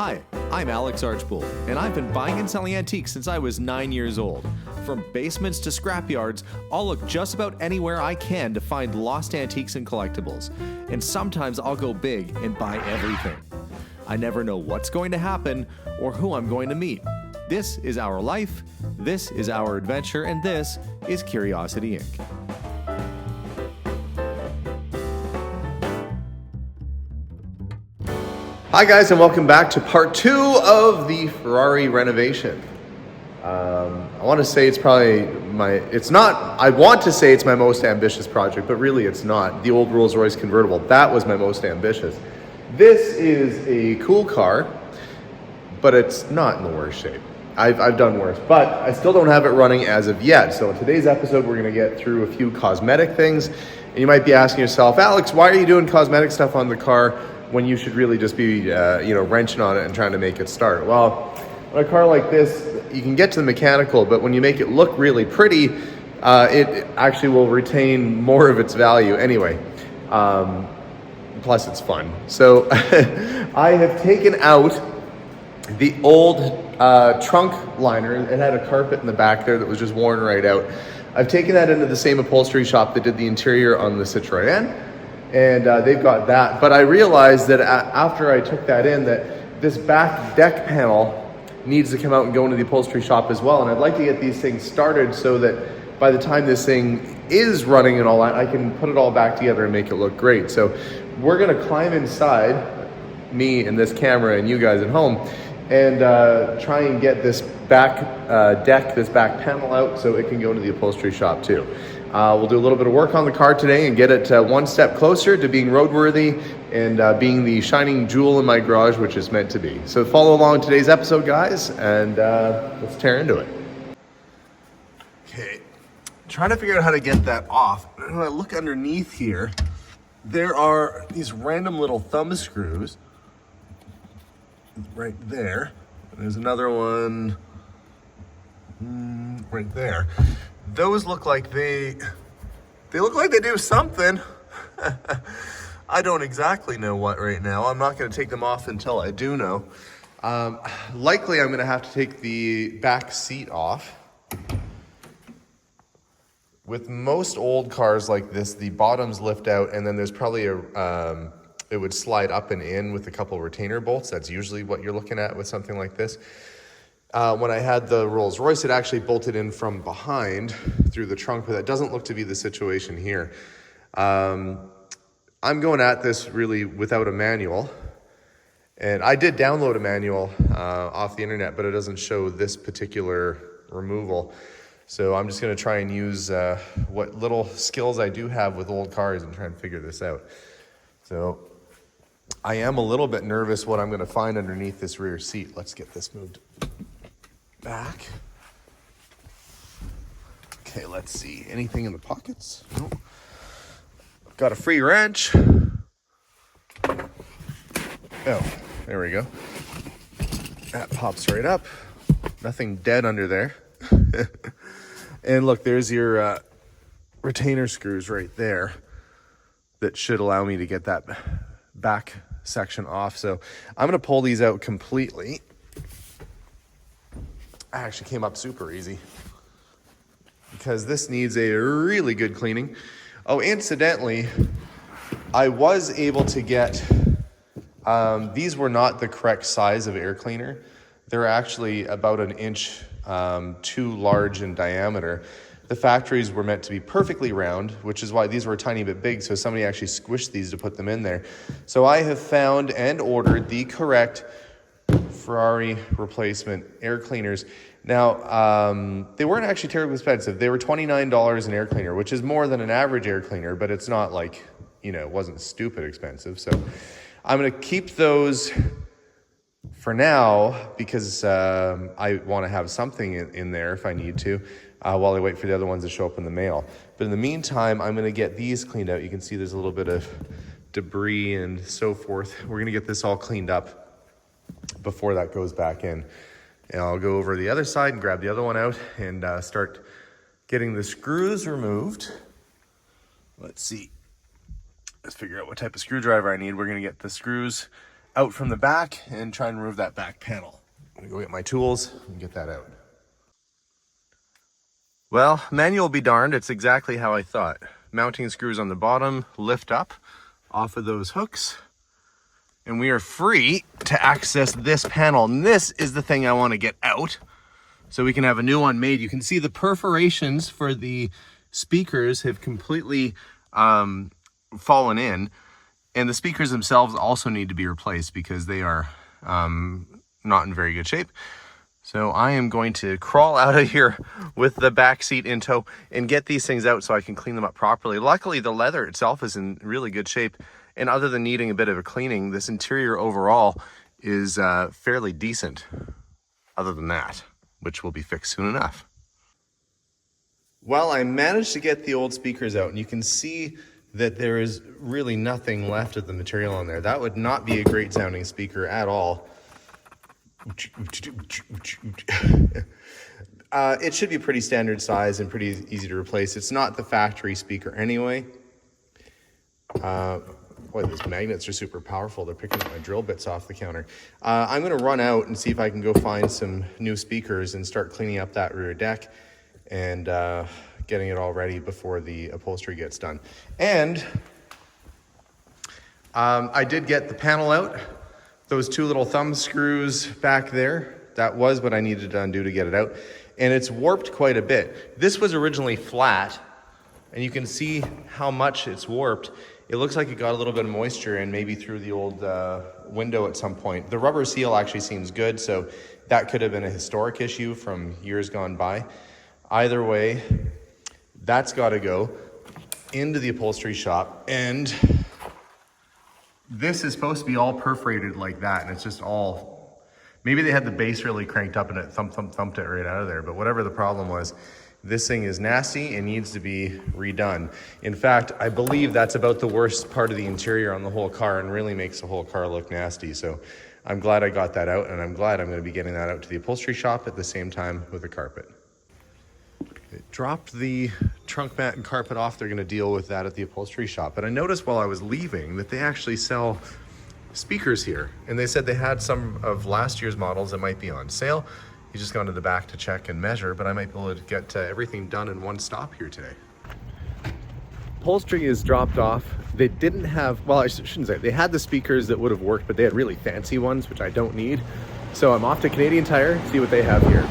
Hi, I'm Alex Archbold, and I've been buying and selling antiques since I was 9 years old. From basements to scrapyards, I'll look just about anywhere I can to find lost antiques and collectibles. And sometimes I'll go big and buy everything. I never know what's going to happen or who I'm going to meet. This is our life, this is our adventure, and this is Curiosity Inc. Hi guys, and welcome back to part 2 of the Ferrari renovation. I want to say it's probably I want to say it's my most ambitious project, but really it's not. The old Rolls-Royce convertible, that was my most ambitious. This is a cool car, but it's not in the worst shape. I've done worse, but I still don't have it running as of yet. So in today's episode, we're going to get through a few cosmetic things. And you might be asking yourself, Alex, why are you doing cosmetic stuff on the car when you should really just be wrenching on it and trying to make it start? Well, on a car like this, you can get to the mechanical, but when you make it look really pretty, it actually will retain more of its value anyway. Plus it's fun. So I have taken out the old trunk liner. It had a carpet in the back there that was just worn right out. I've taken that into the same upholstery shop that did the interior on the Citroën, and they've got that. But I realized that after I took that in, that this back deck panel needs to come out and go into the upholstery shop as well. And I'd like to get these things started so that by the time this thing is running and all that, I can put it all back together and make it look great. So we're gonna climb inside, me and this camera and you guys at home, and try and get this back deck, this back panel out so it can go into the upholstery shop too. We'll do a little bit of work on the car today and get it one step closer to being roadworthy and being the shining jewel in my garage, which it's meant to be. So follow along today's episode, guys, and let's tear into it. Okay, trying to figure out how to get that off. When I look underneath here, there are these random little thumb screws right there. There's another one right there. Those look like they look like they do something. I don't exactly know what right now. I'm not going to take them off until I do know. Likely I'm going to have to take the back seat off. With most old cars like this, the bottoms lift out and then there's probably it would slide up and in with a couple retainer bolts. That's usually what you're looking at with something like this. When I had the Rolls-Royce, it actually bolted in from behind through the trunk, but that doesn't look to be the situation here. I'm going at this really without a manual. And I did download a manual off the internet, but it doesn't show this particular removal. So I'm just going to try and use what little skills I do have with old cars and try and figure this out. So I am a little bit nervous what I'm going to find underneath this rear seat. Let's get this moved back. Okay, let's see. Anything in the pockets? Nope. Got a free wrench. Oh, there we go. That pops right up. Nothing dead under there. And look, there's your retainer screws right there that should allow me to get that back section off. So I'm going to pull these out completely. I actually came up super easy because this needs a really good cleaning. Oh, incidentally, I was able to get, these were not the correct size of air cleaner. They're actually about an inch too large in diameter. The factories were meant to be perfectly round, which is why these were a tiny bit big, so somebody actually squished these to put them in there. So I have found and ordered the correct Ferrari replacement air cleaners. Now, they weren't actually terribly expensive. They were $29 an air cleaner, which is more than an average air cleaner, but it's not like, it wasn't stupid expensive. So I'm going to keep those for now because I want to have something in there if I need to while I wait for the other ones to show up in the mail. But in the meantime, I'm going to get these cleaned out. You can see there's a little bit of debris and so forth. We're going to get this all cleaned up before that goes back in. And I'll go over the other side and grab the other one out and start getting the screws removed. Let's see. Let's figure out what type of screwdriver I need. We're going to get the screws out from the back and try and remove that back panel. I'm gonna go get my tools and get that out. Well, manual be darned, it's exactly how I thought. Mounting screws on the bottom, lift up off of those hooks, and we are free to access this panel. And this is the thing I want to get out so we can have a new one made. You can see the perforations for the speakers have completely fallen in, and the speakers themselves also need to be replaced because they are not in very good shape. So I am going to crawl out of here with the back seat in tow and get these things out so I can clean them up properly. Luckily, the leather itself is in really good shape. And other than needing a bit of a cleaning, this interior overall is fairly decent other than that, which will be fixed soon enough. Well, I managed to get the old speakers out, and you can see that there is really nothing left of the material on there. That would not be a great sounding speaker at all. It should be pretty standard size and pretty easy to replace. It's not the factory speaker anyway. Boy, those magnets are super powerful. They're picking up my drill bits off the counter. I'm going to run out and see if I can go find some new speakers and start cleaning up that rear deck and getting it all ready before the upholstery gets done. And I did get the panel out. Those two little thumb screws back there, that was what I needed to undo to get it out. And it's warped quite a bit. This was originally flat, and you can see how much it's warped. It looks like it got a little bit of moisture in maybe through the old window at some point. The rubber seal actually seems good, so that could have been a historic issue from years gone by. Either way, that's got to go into the upholstery shop, and this is supposed to be all perforated like that, and it's just all, maybe they had the base really cranked up and it thumped it right out of there, but whatever the problem was, this thing is nasty and needs to be redone. In fact, I believe that's about the worst part of the interior on the whole car and really makes the whole car look nasty. So I'm glad I got that out, and I'm glad I'm going to be getting that out to the upholstery shop at the same time with the carpet. They dropped the trunk mat and carpet off. They're going to deal with that at the upholstery shop. But I noticed while I was leaving that they actually sell speakers here. And they said they had some of last year's models that might be on sale. He's just gone to the back to check and measure, but I might be able to get everything done in one stop here today. Upholstery is dropped off. They didn't have, well, I shouldn't say, they had the speakers that would have worked, but they had really fancy ones, which I don't need. So I'm off to Canadian Tire to see what they have here.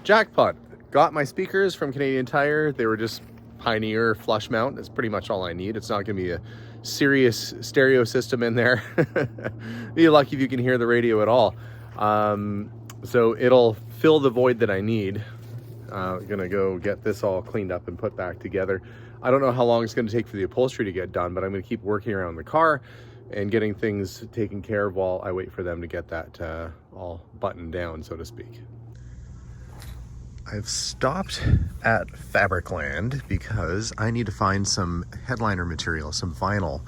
Jackpot. Got my speakers from Canadian Tire. They were just Pioneer flush mount. That's pretty much all I need. It's not going to be a serious stereo system in there. Be lucky if you can hear the radio at all. So it'll fill the void that I need. Gonna go get this all cleaned up and put back together. I don't know how long it's going to take for the upholstery to get done, but I'm going to keep working around the car and getting things taken care of while I wait for them to get that all buttoned down, so to speak. I've stopped at Fabricland because I need to find some headliner material, some vinyl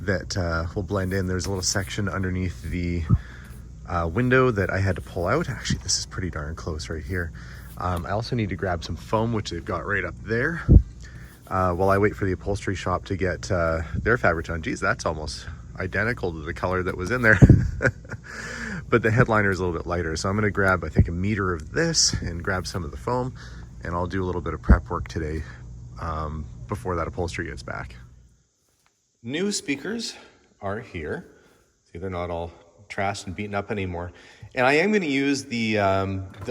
that will blend in. There's a little section underneath the window that I had to pull out. Actually, this is pretty darn close right here. I also need to grab some foam, which they've got right up there, while I wait for the upholstery shop to get their Fabri-Ton. Geez, that's almost identical to the color that was in there. But the headliner is a little bit lighter. So I'm gonna grab, I think, a meter of this and grab some of the foam, and I'll do a little bit of prep work today before that upholstery gets back. New speakers are here. See, they're not all trashed and beaten up anymore. And I am going to use the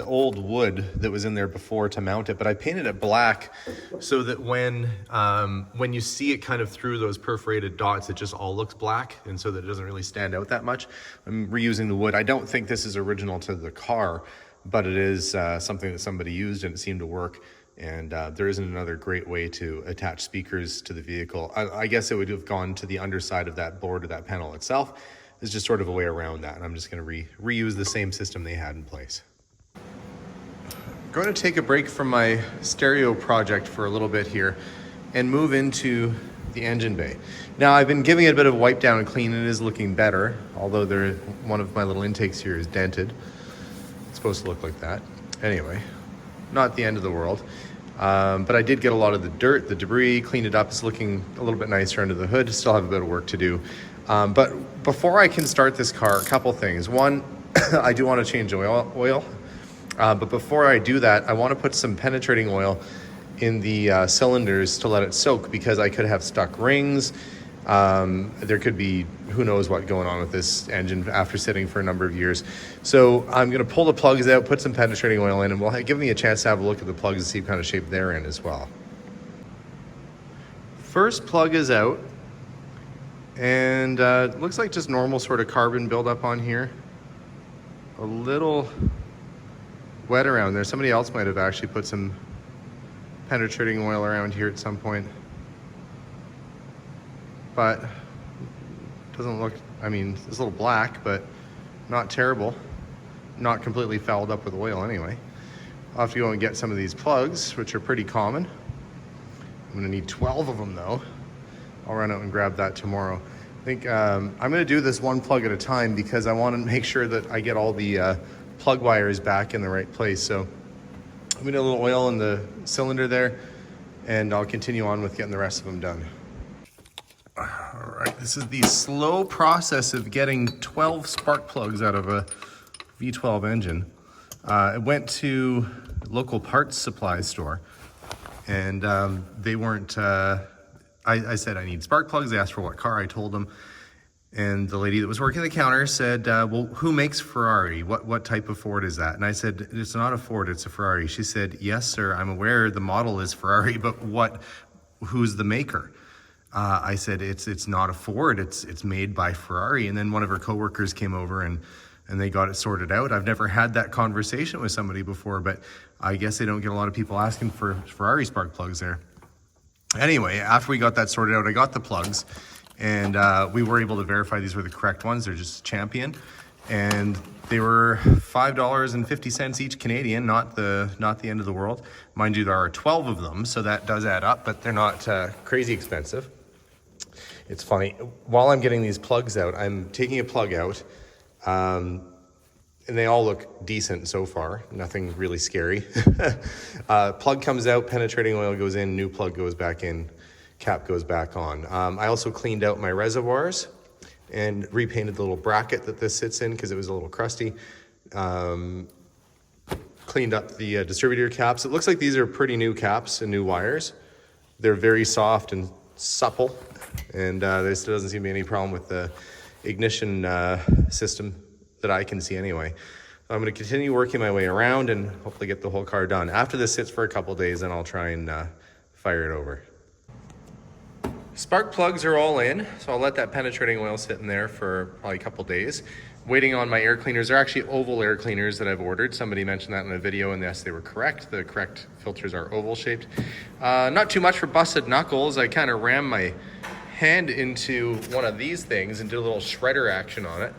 old wood that was in there before to mount it, but I painted it black so that when you see it kind of through those perforated dots, it just all looks black, and so that it doesn't really stand out that much. I'm reusing the wood. I don't think this is original to the car, but it is something that somebody used and it seemed to work. And there isn't another great way to attach speakers to the vehicle. I guess it would have gone to the underside of that board or that panel itself. There's just sort of a way around that, and I'm just going to reuse the same system they had in place. I'm going to take a break from my stereo project for a little bit here and move into the engine bay. Now, I've been giving it a bit of a wipe down and clean, and it is looking better, although one of my little intakes here is dented. It's supposed to look like that. Anyway, not the end of the world. But I did get a lot of the dirt, the debris, cleaned it up. It's looking a little bit nicer under the hood. Still have a bit of work to do. But before I can start this car, a couple things. One, I do want to change oil. But before I do that, I want to put some penetrating oil in the cylinders to let it soak, because I could have stuck rings. There could be who knows what going on with this engine after sitting for a number of years. So I'm going to pull the plugs out, put some penetrating oil in, and we'll give me a chance to have a look at the plugs and see what kind of shape they're in as well. First plug is out, and it looks like just normal sort of carbon buildup on here. A little wet around there. Somebody else might have actually put some penetrating oil around here at some point. But doesn't look, I mean, it's a little black, but not terrible. Not completely fouled up with oil anyway. I'll have to go and get some of these plugs, which are pretty common. I'm gonna need 12 of them though. I'll run out and grab that tomorrow. I think I'm gonna do this one plug at a time, because I wanna make sure that I get all the plug wires back in the right place. So I'm gonna get a little oil in the cylinder there, and I'll continue on with getting the rest of them done. All right, this is the slow process of getting 12 spark plugs out of a V12 engine. I went to a local parts supply store, and they weren't, I said I need spark plugs. They asked for what car, I told them. And the lady that was working the counter said, well, who makes Ferrari? What type of Ford is that? And I said, it's not a Ford, it's a Ferrari. She said, yes, sir, I'm aware the model is Ferrari, but who's the maker? I said, it's not a Ford, it's made by Ferrari. And then one of her coworkers came over and they got it sorted out. I've never had that conversation with somebody before, but I guess they don't get a lot of people asking for Ferrari spark plugs there. Anyway, after we got that sorted out, I got the plugs, and we were able to verify these were the correct ones. They're just Champion, and they were $5.50 each Canadian, not the end of the world. Mind you, there are 12 of them, so that does add up, but they're not crazy expensive. It's funny, while I'm getting these plugs out, I'm taking a plug out, and they all look decent so far, nothing really scary. Plug comes out, penetrating oil goes in, new plug goes back in, cap goes back on. I also cleaned out my reservoirs and repainted the little bracket that this sits in, because it was a little crusty. Cleaned up the distributor caps. It looks like these are pretty new caps and new wires. They're very soft and supple, and there still doesn't seem to be any problem with the ignition system that I can see anyway. I'm going to continue working my way around and hopefully get the whole car done. After this sits for a couple days, then I'll try and fire it over. Spark plugs are all in, so I'll let that penetrating oil sit in there for probably a couple days. Waiting on my air cleaners. They're actually oval air cleaners that I've ordered. Somebody mentioned that in a video, and yes, they were correct. The correct filters are oval shaped. Not too much for busted knuckles. I kind of rammed my hand into one of these things and did a little shredder action on it.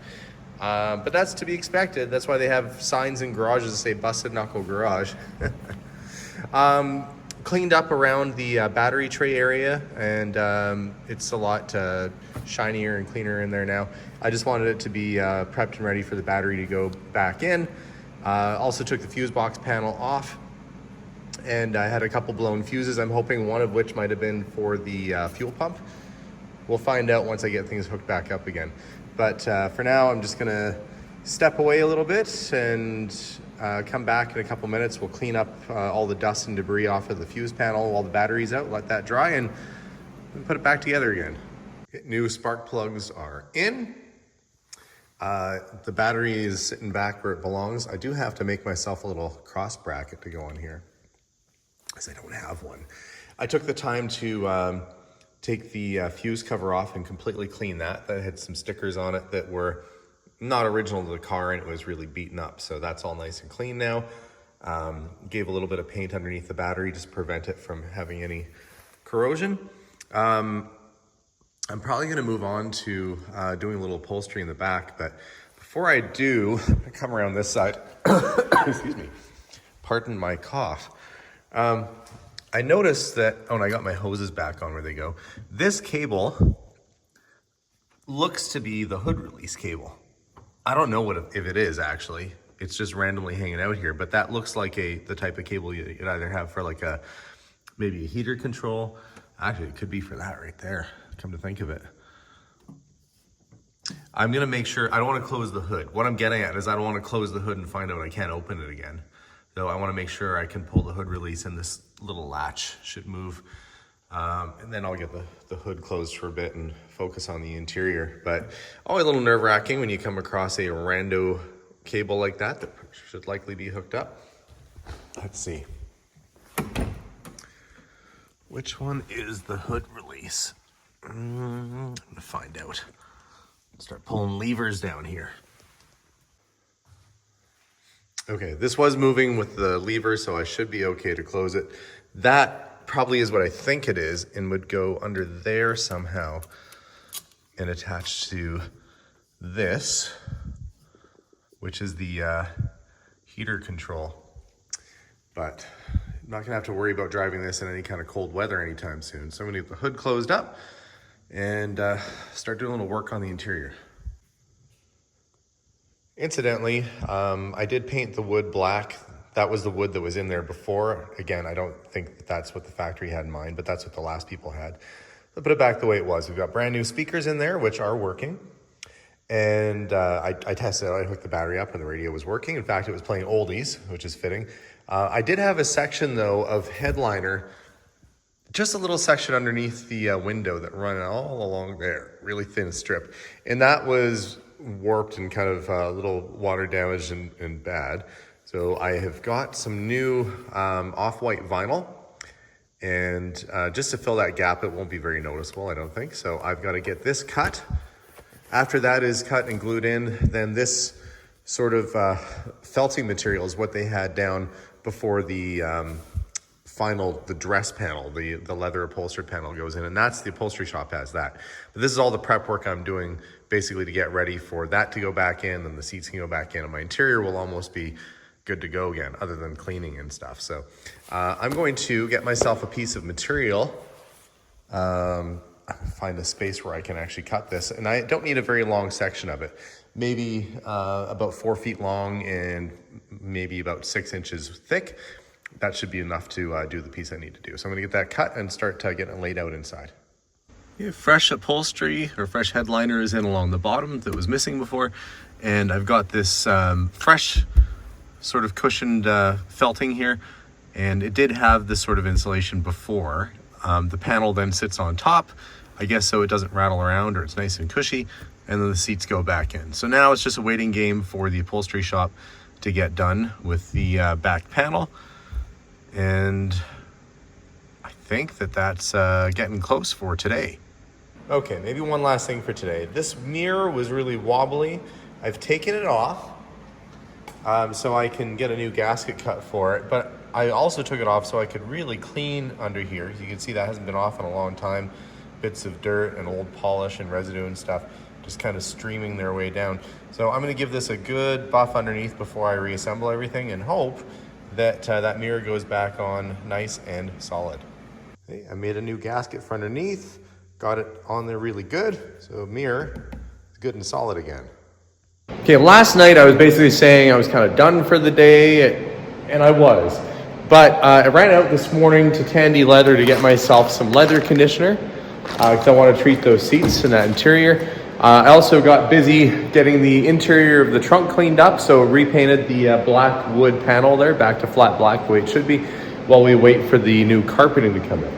But that's to be expected. That's why they have signs in garages that say busted knuckle garage. Cleaned up around the battery tray area, and it's a lot shinier and cleaner in there now. I just wanted it to be prepped and ready for the battery to go back in. Also took the fuse box panel off, and I had a couple blown fuses. I'm hoping one of which might have been for the fuel pump. We'll find out once I get things hooked back up again. But for now, I'm just gonna step away a little bit and come back in a couple minutes. We'll clean up all the dust and debris off of the fuse panel while the battery's out, let that dry, and put it back together again. New spark plugs are in. The battery is sitting back where it belongs. I do have to make myself a little cross bracket to go on here, because I don't have one. I took the time to take the fuse cover off and completely clean that. That had some stickers on it that were not original to the car, and it was really beaten up. So that's all nice and clean now. Gave a little bit of paint underneath the battery just to prevent it from having any corrosion. I'm probably gonna move on to doing a little upholstery in the back, but before I do, I come around this side. Excuse me, pardon my cough. I noticed that, oh, and I got my hoses back on where they go. This cable looks to be the hood release cable. I don't know if it is actually. It's just randomly hanging out here, but that looks like the type of cable you'd either have for like maybe a heater control. Actually, it could be for that right there, come to think of it. I'm gonna make sure, I don't wanna close the hood. What I'm getting at is I don't wanna close the hood and find out I can't open it again. So I wanna make sure I can pull the hood release and this little latch should move. And then I'll get the hood closed for a bit and focus on the interior. But always a little nerve wracking when you come across a rando cable like that should likely be hooked up. Let's see. Which one is the hood release? I'm gonna find out. Start pulling levers down here. Okay, this was moving with the lever, so I should be okay to close it. That probably is what I think it is and would go under there somehow and attach to this, which is the heater control. But I'm not gonna have to worry about driving this in any kind of cold weather anytime soon. So I'm gonna get the hood closed up and start doing a little work on the interior. Incidentally, I did paint the wood black. That was the wood that was in there before. Again, I don't think that's what the factory had in mind, but that's what the last people had. I'll put it back the way it was. We've got brand new speakers in there, which are working. And I tested it. I hooked the battery up and the radio was working. In fact, it was playing oldies, which is fitting. I did have a section, though, of headliner, just a little section underneath the window that ran all along there, really thin strip. And that was warped and kind of a little water damaged and bad. So I have got some new off-white vinyl, and just to fill that gap, it won't be very noticeable, I don't think. So I've got to get this cut. After that is cut and glued in, then this sort of felting material is what they had down before the the dress panel, the leather upholstered panel goes in, and that's the upholstery shop has that. But this is all the prep work I'm doing basically to get ready for that to go back in, then the seats can go back in, and my interior will almost be good to go again, other than cleaning and stuff. So I'm going to get myself a piece of material, find a space where I can actually cut this, and I don't need a very long section of it. Maybe about 4 feet long and maybe about 6 inches thick. That should be enough to do the piece I need to do. So I'm gonna get that cut and start getting it laid out inside. Yeah, fresh upholstery or fresh headliner is in along the bottom that was missing before. And I've got this fresh sort of cushioned felting here. And it did have this sort of insulation before. The panel then sits on top, I guess, so it doesn't rattle around or it's nice and cushy. And then the seats go back in. So now it's just a waiting game for the upholstery shop to get done with the back panel. And I think that's getting close for today. Okay, maybe one last thing for today. This mirror was really wobbly. I've taken it off so I can get a new gasket cut for it, but I also took it off so I could really clean under here. You can see that hasn't been off in a long time. Bits of dirt and old polish and residue and stuff just kind of streaming their way down. So I'm gonna give this a good buff underneath before I reassemble everything and hope that that mirror goes back on nice and solid. Okay, I made a new gasket for underneath, got it on there really good, so mirror is good and solid again. Okay, last night I was basically saying I was kind of done for the day, and I was. But I ran out this morning to Tandy Leather to get myself some leather conditioner, because I want to treat those seats and that interior. I also got busy getting the interior of the trunk cleaned up, so repainted the black wood panel there back to flat black the way it should be while we wait for the new carpeting to come in.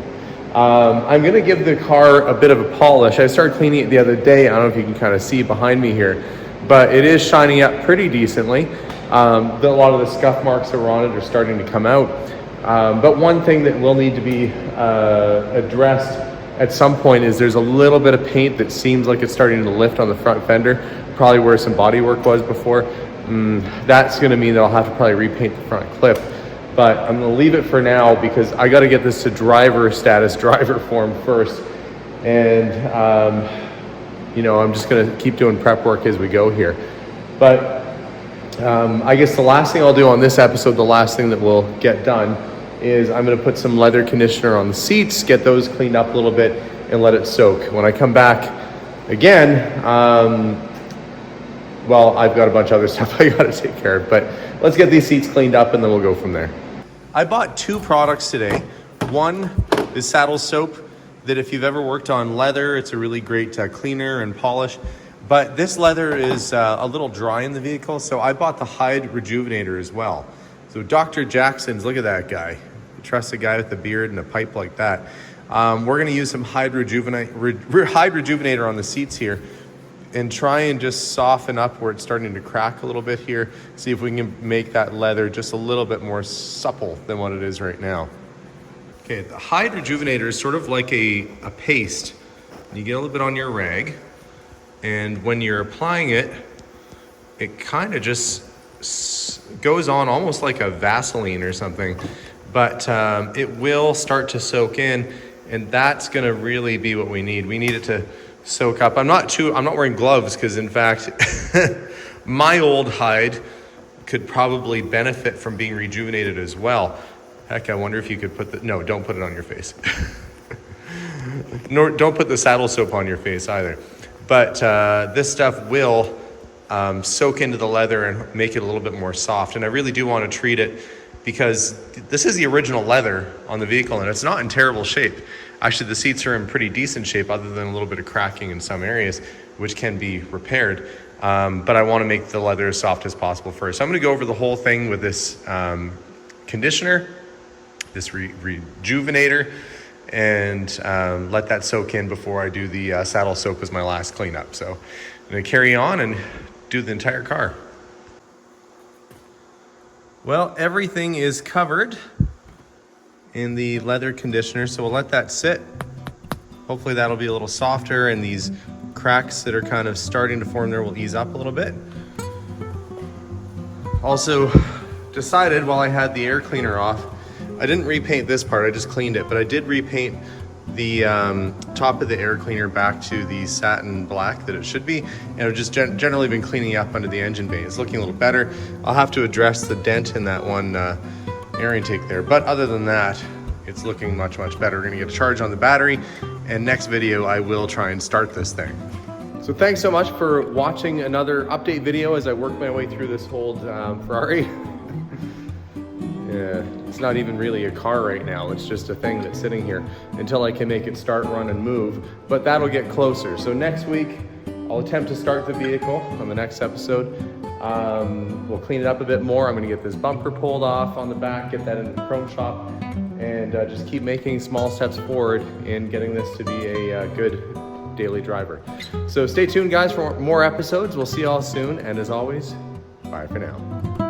I'm going to give the car a bit of a polish. I started cleaning it the other day. I don't know if you can kind of see behind me here, but it is shining up pretty decently. A lot of the scuff marks that were on it are starting to come out. But one thing that will need to be addressed at some point is there's a little bit of paint that seems like it's starting to lift on the front fender, probably where some body work was before. That's going to mean that I'll have to probably repaint the front clip. But I'm going to leave it for now because I got to get this to driver status, driver form first. And, I'm just going to keep doing prep work as we go here. But I guess the last thing I'll do on this episode, the last thing that we'll get done is I'm going to put some leather conditioner on the seats, get those cleaned up a little bit, and let it soak. When I come back again, I've got a bunch of other stuff I got to take care of, but let's get these seats cleaned up and then we'll go from there. I bought 2 products today. One is saddle soap that if you've ever worked on leather, it's a really great cleaner and polish. But this leather is a little dry in the vehicle, so I bought the Hide Rejuvenator as well. So Dr. Jackson's, look at that guy. You trust a guy with a beard and a pipe like that. We're gonna use some Hide Rejuvenator on the seats here and try and just soften up where it's starting to crack a little bit here. See if we can make that leather just a little bit more supple than what it is right now. Okay, the Hide Rejuvenator is sort of like a paste. You get a little bit on your rag, and when you're applying it, it kind of just goes on almost like a Vaseline or something, but it will start to soak in, and that's gonna really be what we need. We need it to soak up. I'm not wearing gloves because in fact, my old hide could probably benefit from being rejuvenated as well. Heck, I wonder if you could no, don't put it on your face. Nor don't put the saddle soap on your face either. But this stuff will soak into the leather and make it a little bit more soft. And I really do want to treat it because this is the original leather on the vehicle and it's not in terrible shape. Actually, the seats are in pretty decent shape other than a little bit of cracking in some areas, which can be repaired. But I want to make the leather as soft as possible first. So I'm going to go over the whole thing with this conditioner, this rejuvenator, and let that soak in before I do the saddle soap as my last cleanup. So I'm going to carry on and do the entire car. Well, everything is covered in the leather conditioner, so we'll let that sit. Hopefully that'll be a little softer and these cracks that are kind of starting to form there will ease up a little bit. Also decided while I had the air cleaner off, I didn't repaint this part, I just cleaned it, but I did repaint the top of the air cleaner back to the satin black that it should be, and I've just generally been cleaning up under the engine bay. It's looking a little better. I'll have to address the dent in that one air intake there, but other than that, it's looking much, much better. We're gonna get a charge on the battery, and next video I will try and start this thing. So thanks so much for watching another update video as I work my way through this old Ferrari. Yeah, it's not even really a car right now. It's just a thing that's sitting here until I can make it start, run, and move. But that'll get closer. So next week, I'll attempt to start the vehicle on the next episode. We'll clean it up a bit more. I'm gonna get this bumper pulled off on the back, get that into the chrome shop, and just keep making small steps forward in getting this to be a good daily driver. So stay tuned, guys, for more episodes. We'll see you all soon. And as always, bye for now.